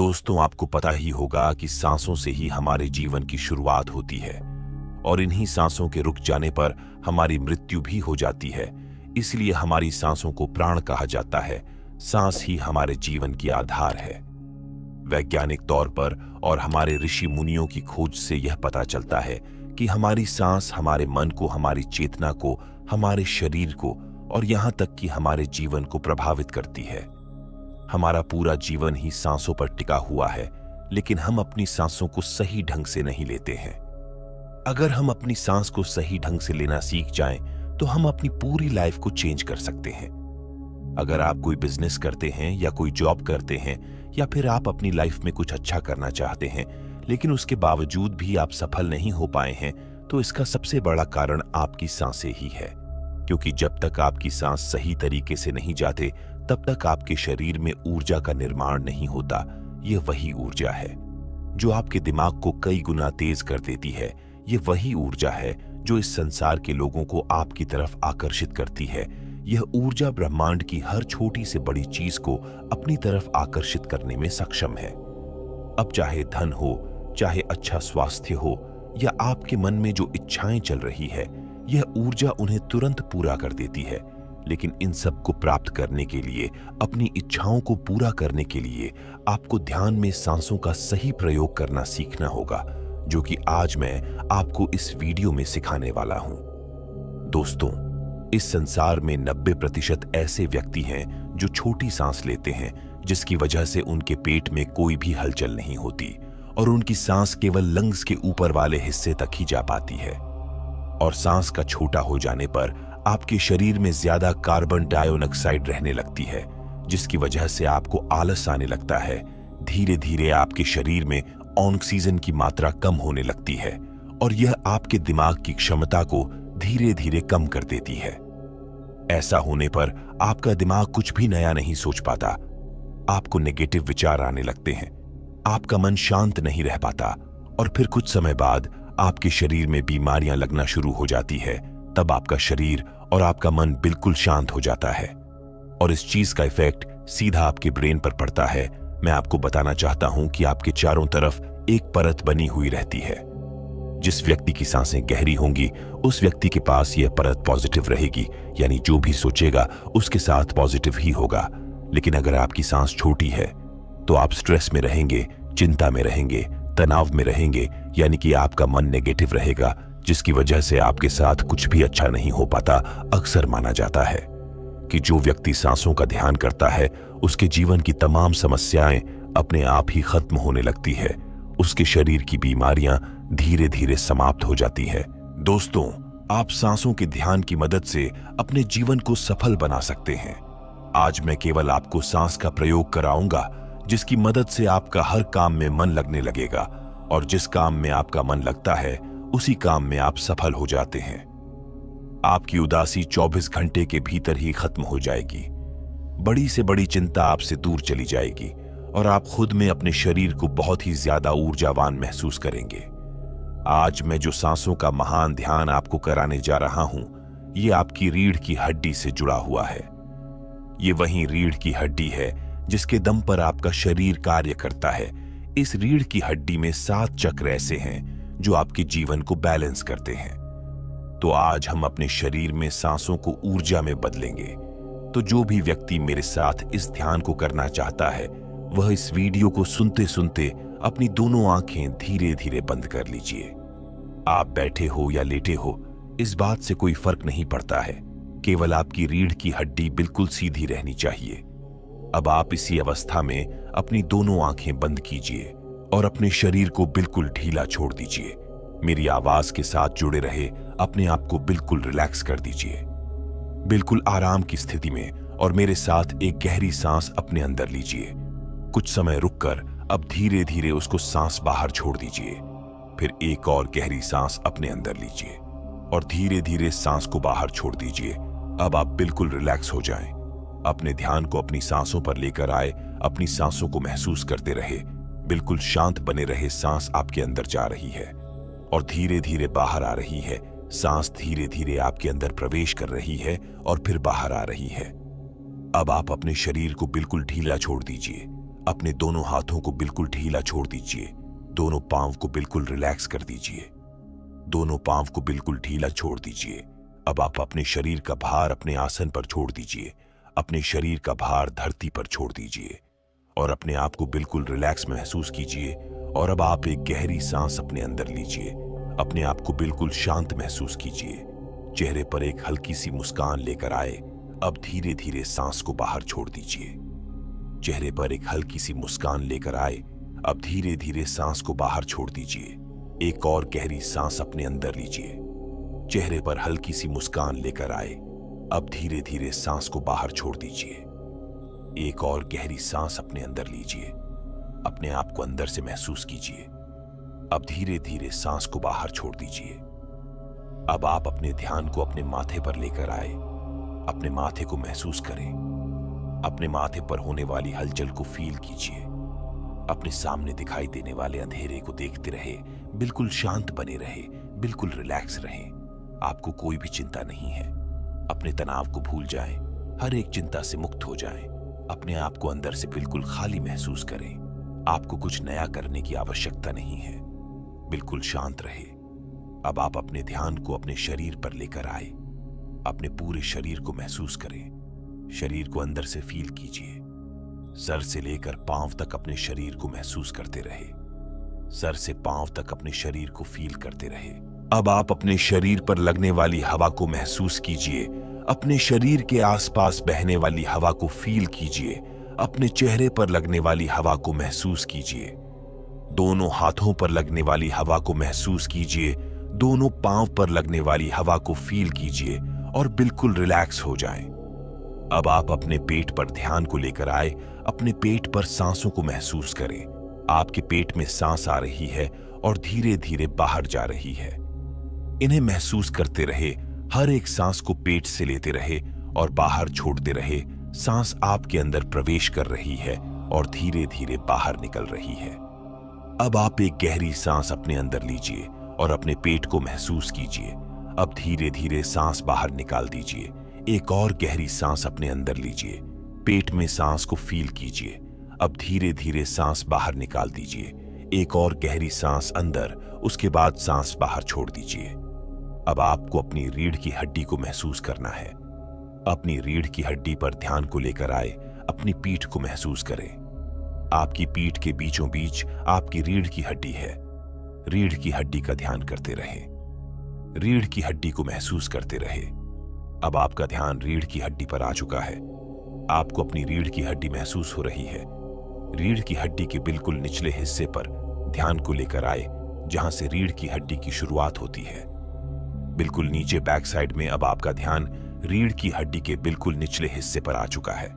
दोस्तों, आपको पता ही होगा कि सांसों से ही हमारे जीवन की शुरुआत होती है और इन्हीं सांसों के रुक जाने पर हमारी मृत्यु भी हो जाती है। इसलिए हमारी सांसों को प्राण कहा जाता है। सांस ही हमारे जीवन की आधार है। वैज्ञानिक तौर पर और हमारे ऋषि मुनियों की खोज से यह पता चलता है कि हमारी सांस हमारे मन को, हमारी चेतना को, हमारे शरीर को और यहां तक कि हमारे जीवन को प्रभावित करती है। हमारा पूरा जीवन ही सांसों पर टिका हुआ है, लेकिन हम अपनी सांसों को सही ढंग से नहीं लेते हैं। अगर हम अपनी सांस को सही ढंग से लेना सीख जाएं, तो हम अपनी पूरी लाइफ को चेंज कर सकते हैं। अगर आप कोई बिजनेस करते हैं या कोई जॉब करते हैं या फिर आप अपनी लाइफ में कुछ अच्छा करना चाहते हैं, लेकिन उसके बावजूद भी आप सफल नहीं हो पाए हैं, तो इसका सबसे बड़ा कारण आपकी सांसें ही है। क्योंकि जब तक आपकी सांस सही तरीके से नहीं जाते, तब तक आपके शरीर में ऊर्जा का निर्माण नहीं होता। यह वही ऊर्जा है जो आपके दिमाग को कई गुना तेज कर देती है। यह वही ऊर्जा है जो इस संसार के लोगों को आपकी तरफ आकर्षित करती है। यह ऊर्जा ब्रह्मांड की हर छोटी से बड़ी चीज को अपनी तरफ आकर्षित करने में सक्षम है। अब चाहे धन हो, चाहे अच्छा स्वास्थ्य हो या आपके मन में जो इच्छाएं चल रही है, यह ऊर्जा उन्हें तुरंत पूरा कर देती है। लेकिन इन सब को प्राप्त करने के लिए, अपनी इच्छाओं को पूरा करने के लिए आपको ध्यान में सांसों का सही प्रयोग करना सीखना होगा, जो कि आज मैं आपको इस वीडियो में सिखाने वाला हूं। दोस्तों, इस संसार में 90% ऐसे व्यक्ति हैं जो छोटी सांस लेते हैं, जिसकी वजह से उनके पेट में कोई भी हलचल नहीं होती और उनकी सांस केवल लंग्स के ऊपर वाले हिस्से तक ही जा पाती है। और सांस का छोटा हो जाने पर आपके शरीर में ज्यादा कार्बन डाइऑक्साइड रहने लगती है, जिसकी वजह से आपको आलस आने लगता है। धीरे धीरे आपके शरीर में ऑक्सीजन की मात्रा कम होने लगती है और यह आपके दिमाग की क्षमता को धीरे धीरे कम कर देती है। ऐसा होने पर आपका दिमाग कुछ भी नया नहीं सोच पाता। आपको नेगेटिव विचार आने लगते हैं, आपका मन शांत नहीं रह पाता और फिर कुछ समय बाद आपके शरीर में बीमारियां लगना शुरू हो जाती है। तब आपका शरीर और आपका मन बिल्कुल शांत हो जाता है और इस चीज का इफेक्ट सीधा आपके ब्रेन पर पड़ता है। मैं आपको बताना चाहता हूं कि आपके चारों तरफ एक परत बनी हुई रहती है। जिस व्यक्ति की सांसें गहरी होंगी, उस व्यक्ति के पास यह परत पॉजिटिव रहेगी, यानी जो भी सोचेगा उसके साथ पॉजिटिव ही होगा। लेकिन अगर आपकी सांस छोटी है, तो आप स्ट्रेस में रहेंगे, चिंता में रहेंगे, तनाव में रहेंगे, यानी कि आपका मन नेगेटिव रहेगा, जिसकी वजह से आपके साथ कुछ भी अच्छा नहीं हो पाता। अक्सर माना जाता है कि जो व्यक्ति सांसों का ध्यान करता है, उसके जीवन की तमाम समस्याएं अपने आप ही खत्म होने लगती है। उसके शरीर की बीमारियां धीरे धीरे समाप्त हो जाती है। दोस्तों, आप सांसों के ध्यान की मदद से अपने जीवन को सफल बना सकते हैं। आज मैं केवल आपको सांस का प्रयोग कराऊंगा, जिसकी मदद से आपका हर काम में मन लगने लगेगा और जिस काम में आपका मन लगता है, उसी काम में आप सफल हो जाते हैं। आपकी उदासी 24 घंटे के भीतर ही खत्म हो जाएगी। बड़ी से बड़ी चिंता आपसे दूर चली जाएगी और आप खुद में अपने शरीर को बहुत ही ज्यादा ऊर्जावान महसूस करेंगे। आज मैं जो सांसों का महान ध्यान आपको कराने जा रहा हूं, ये आपकी रीढ़ की हड्डी से जुड़ा हुआ है। ये वही रीढ़ की हड्डी है जिसके दम पर आपका शरीर कार्य करता है। इस रीढ़ की हड्डी में 7 चक्र ऐसे हैं जो आपके जीवन को बैलेंस करते हैं। तो आज हम अपने शरीर में सांसों को ऊर्जा में बदलेंगे। तो जो भी व्यक्ति मेरे साथ इस ध्यान को करना चाहता है, वह इस वीडियो को सुनते सुनते अपनी दोनों आंखें धीरे धीरे बंद कर लीजिए। आप बैठे हो या लेटे हो, इस बात से कोई फर्क नहीं पड़ता है। केवल आपकी रीढ़ की हड्डी बिल्कुल सीधी रहनी चाहिए। अब आप इसी अवस्था में अपनी दोनों आंखें बंद कीजिए और अपने शरीर को बिल्कुल ढीला छोड़ दीजिए। मेरी आवाज के साथ जुड़े रहे, अपने आप को बिल्कुल रिलैक्स कर दीजिए, बिल्कुल आराम की स्थिति में, और मेरे साथ एक गहरी सांस अपने अंदर लीजिए। कुछ समय रुककर अब धीरे धीरे उसको सांस बाहर छोड़ दीजिए। फिर एक और गहरी सांस अपने अंदर लीजिए और धीरे धीरे सांस को बाहर छोड़ दीजिए। अब आप बिल्कुल रिलैक्स हो जाएं। अपने ध्यान को अपनी सांसों पर लेकर आए, अपनी सांसों को महसूस करते रहे। बिल्कुल शांत बने रहे। सांस आपके अंदर जा रही है और धीरे धीरे बाहर आ रही है। सांस धीरे धीरे आपके अंदर प्रवेश कर रही है और फिर बाहर आ रही है। अब आप अपने शरीर को बिल्कुल ढीला छोड़ दीजिए। अपने दोनों हाथों को बिल्कुल ढीला छोड़ दीजिए। दोनों पांव को बिल्कुल रिलैक्स कर दीजिए। दोनों पांव को बिल्कुल ढीला छोड़ दीजिए। अब आप अपने शरीर का भार अपने आसन पर छोड़ दीजिए। अपने शरीर का भार धरती पर छोड़ दीजिए और अपने आप को बिल्कुल रिलैक्स महसूस कीजिए। और अब आप एक गहरी सांस अपने अंदर लीजिए। अपने आप को बिल्कुल शांत महसूस कीजिए। चेहरे पर एक हल्की सी मुस्कान लेकर आए। अब धीरे धीरे सांस को बाहर छोड़ दीजिए। चेहरे पर एक हल्की सी मुस्कान लेकर आए। अब धीरे धीरे सांस को बाहर छोड़ दीजिए। एक और गहरी सांस अपने अंदर लीजिए। चेहरे पर हल्की सी मुस्कान लेकर आए। अब धीरे धीरे सांस को बाहर छोड़ दीजिए। एक और गहरी सांस अपने अंदर लीजिए। अपने आप को अंदर से महसूस कीजिए। अब धीरे धीरे सांस को बाहर छोड़ दीजिए। अब आप अपने ध्यान को अपने माथे पर लेकर आए। अपने माथे को महसूस करें। अपने माथे पर होने वाली हलचल को फील कीजिए। अपने सामने दिखाई देने वाले अंधेरे को देखते रहे। बिल्कुल शांत बने रहे। बिल्कुल रिलैक्स रहें। आपको कोई भी चिंता नहीं है। अपने तनाव को भूल जाएं। हर एक चिंता से मुक्त हो जाएं। अपने आप को अंदर से बिल्कुल खाली महसूस करें। आपको कुछ नया करने की आवश्यकता नहीं है। बिल्कुल शांत रहे। अब आप अपने ध्यान को अपने शरीर पर लेकर आए। अपने पूरे शरीर को महसूस करें। शरीर को अंदर से फील कीजिए। सर से लेकर पांव तक अपने शरीर को महसूस करते रहे। सर से पांव तक अपने शरीर को फील करते रहे। अब आप अपने शरीर पर लगने वाली हवा को महसूस कीजिए। अपने शरीर के आसपास बहने वाली हवा को फील कीजिए। अपने चेहरे पर लगने वाली हवा को महसूस कीजिए। दोनों हाथों पर लगने वाली हवा को महसूस कीजिए। दोनों पांव पर लगने वाली हवा को फील कीजिए और बिल्कुल रिलैक्स हो जाएं। अब आप अपने पेट पर ध्यान को लेकर आए। अपने पेट पर सांसों को महसूस करें। आपके पेट में सांस आ रही है और धीरे धीरे बाहर जा रही है। इन्हें महसूस करते रहे। हर एक सांस को पेट से लेते रहे और बाहर छोड़ते रहे। सांस आपके अंदर प्रवेश कर रही है और धीरे धीरे बाहर निकल रही है। अब आप एक गहरी सांस अपने अंदर लीजिए और अपने पेट को महसूस कीजिए। अब धीरे धीरे सांस बाहर निकाल दीजिए। एक और गहरी सांस अपने अंदर लीजिए। पेट में सांस को फील कीजिए। अब धीरे धीरे सांस बाहर निकाल दीजिए। एक और गहरी सांस अंदर, उसके बाद सांस बाहर छोड़ दीजिए। अब आपको अपनी रीढ़ की हड्डी को महसूस करना है। अपनी रीढ़ की हड्डी पर ध्यान को लेकर आए। अपनी पीठ को महसूस करें। आपकी पीठ के बीचों बीच आपकी रीढ़ की हड्डी है। रीढ़ की हड्डी का ध्यान करते रहें। रीढ़ की हड्डी को महसूस करते रहे। अब आपका ध्यान रीढ़ की हड्डी पर आ चुका है। आपको अपनी रीढ़ की हड्डी महसूस हो रही है। रीढ़ की हड्डी के बिल्कुल निचले हिस्से पर ध्यान को लेकर आए, जहां से रीढ़ की हड्डी की शुरुआत होती है। बिल्कुल नीचे बैक साइड में अब आपका ध्यान रीढ़ की हड्डी के बिल्कुल निचले हिस्से पर आ चुका है।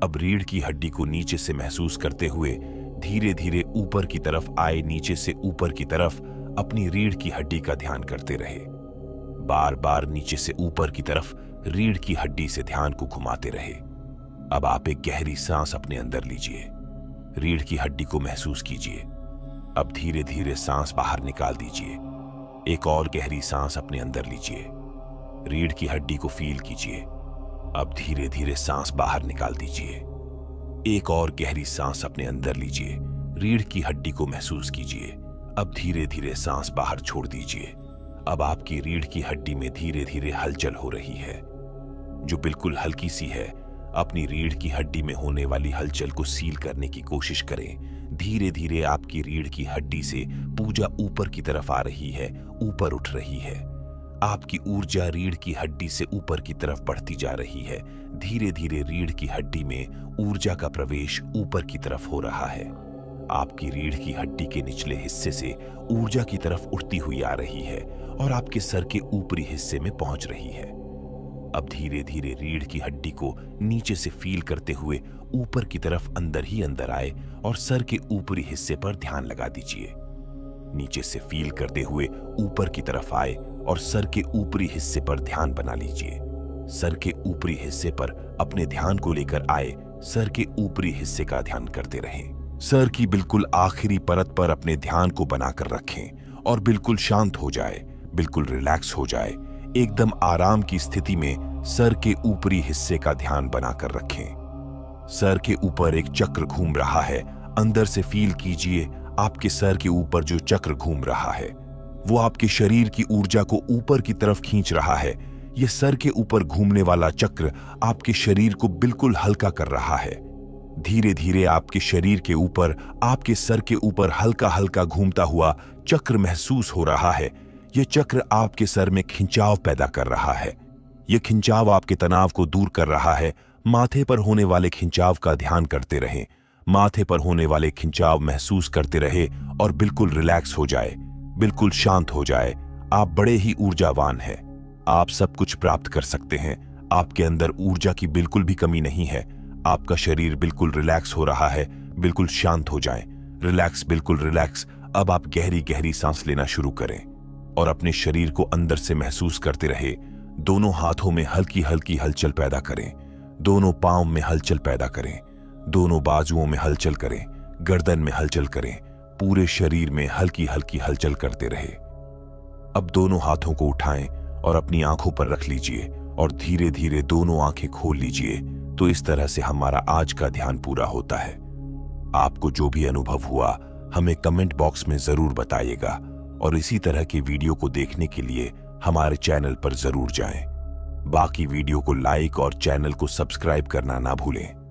अब रीढ़ की हड्डी को नीचे से महसूस करते हुए धीरे धीरे ऊपर की तरफ आए। नीचे से ऊपर की तरफ अपनी रीढ़ की हड्डी का ध्यान करते रहे। बार बार नीचे से ऊपर की तरफ रीढ़ की हड्डी से ध्यान को घुमाते रहे। अब आप एक गहरी सांस अपने अंदर लीजिए। रीढ़ की हड्डी को महसूस कीजिए। अब धीरे धीरे सांस बाहर निकाल दीजिए। एक और गहरी सांस अपने अंदर लीजिए। रीढ़ की हड्डी को फील कीजिए। अब धीरे धीरे सांस बाहर निकाल दीजिए। एक और गहरी सांस अपने अंदर लीजिए। रीढ़ की हड्डी को महसूस कीजिए। अब धीरे धीरे सांस बाहर छोड़ दीजिए। अब आपकी रीढ़ की हड्डी में धीरे धीरे हलचल हो रही है, जो बिल्कुल हल्की सी है। अपनी रीढ़ की हड्डी में होने वाली हलचल को सील करने की कोशिश करें। धीरे धीरे आपकी रीढ़ की हड्डी से पूजा ऊपर की तरफ आ रही है, ऊपर उठ रही है। आपकी ऊर्जा रीढ़ की हड्डी से ऊपर की तरफ बढ़ती जा रही है। धीरे धीरे रीढ़ की हड्डी में ऊर्जा का प्रवेश ऊपर की तरफ हो रहा है। आपकी रीढ़ की हड्डी के निचले हिस्से से ऊर्जा की तरफ उठती हुई आ रही है और आपके सर के ऊपरी हिस्से में पहुंच रही है। अब धीरे धीरे रीढ़ की हड्डी को नीचे से फील करते हुए ऊपर की तरफ अंदर ही अंदर आए और सर के ऊपरी हिस्से पर ध्यान लगा दीजिए। नीचे से फील करते हुए ऊपर की तरफ आए और सर के ऊपरी हिस्से पर ध्यान बना लीजिए। सर के ऊपरी हिस्से पर अपने ध्यान को लेकर आए। सर के ऊपरी हिस्से का ध्यान करते रहें। सर की बिल्कुल आखिरी परत पर अपने ध्यान को बनाकर रखें और बिल्कुल शांत हो जाए, बिल्कुल रिलैक्स हो जाए। एकदम आराम की स्थिति में सर के ऊपरी हिस्से का ध्यान बनाकर रखें। सर के ऊपर एक चक्र घूम रहा है। अंदर से फील कीजिए, आपके सर के ऊपर जो चक्र घूम रहा है वो आपके शरीर की ऊर्जा को ऊपर की तरफ खींच रहा है। यह सर के ऊपर घूमने वाला चक्र आपके शरीर को बिल्कुल हल्का कर रहा है। धीरे धीरे आपके शरीर के ऊपर, आपके सर के ऊपर हल्का हल्का घूमता हुआ चक्र महसूस हो रहा है। यह चक्र आपके सर में खिंचाव पैदा कर रहा है। यह खिंचाव आपके तनाव को दूर कर रहा है। माथे पर होने वाले खिंचाव का ध्यान करते रहें। माथे पर होने वाले खिंचाव महसूस करते रहे और बिल्कुल रिलैक्स हो जाए, बिल्कुल शांत हो जाए। आप बड़े ही ऊर्जावान हैं। आप सब कुछ प्राप्त कर सकते हैं। आपके अंदर ऊर्जा की बिल्कुल भी कमी नहीं है। आपका शरीर बिल्कुल रिलैक्स हो रहा है। बिल्कुल शांत हो जाएं। रिलैक्स, बिल्कुल रिलैक्स। अब आप गहरी गहरी सांस लेना शुरू करें और अपने शरीर को अंदर से महसूस करते रहे। दोनों हाथों में हल्की हल्की हलचल पैदा करें। दोनों पांव में हलचल पैदा करें। दोनों बाजुओं में हलचल करें। गर्दन में हलचल करें। पूरे शरीर में हल्की हल्की हलचल करते रहे। अब दोनों हाथों को उठाएं और अपनी आंखों पर रख लीजिए और धीरे धीरे दोनों आंखें खोल लीजिए। तो इस तरह से हमारा आज का ध्यान पूरा होता है। आपको जो भी अनुभव हुआ हमें कमेंट बॉक्स में जरूर बताइएगा और इसी तरह के वीडियो को देखने के लिए हमारे चैनल पर जरूर जाएं। बाकी वीडियो को लाइक और चैनल को सब्सक्राइब करना ना भूलें।